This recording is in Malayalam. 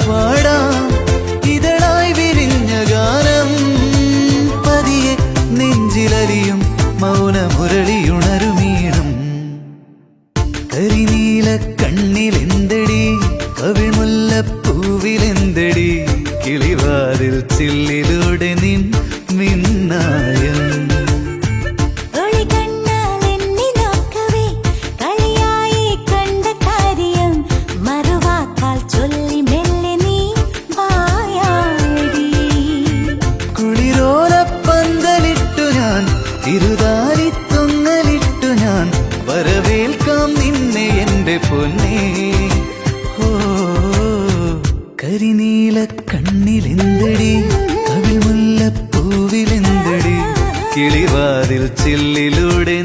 പാടാം ഇതളായി വിരിഞ്ഞ ഗാനം പതിയെ നെഞ്ചിലലിയും മൗനമുരളിയുണരുമീണം കരിനീല കണ്ണിലെന്തടി കവിൾമുല്ലപ്പൂവിലെന്തടി കിളിവാതിൽ ചില്ലിലൂടെ നിൻ മിന്നായം കുളിരോലപ്പന്തലിട്ടു ഞാൻ തിരുതാലിത്തൊങ്ങലിട്ടു ഞാൻ വരവേൽക്കാം നിന്നെ എന്റെ പൊന്നേ ഓ കരിനീല കണ്ണിലെന്തടി കവിൾമുല്ലപ്പൂവിലെന്തടി കിളിവാതിൽ ചില്ലിലൂടെ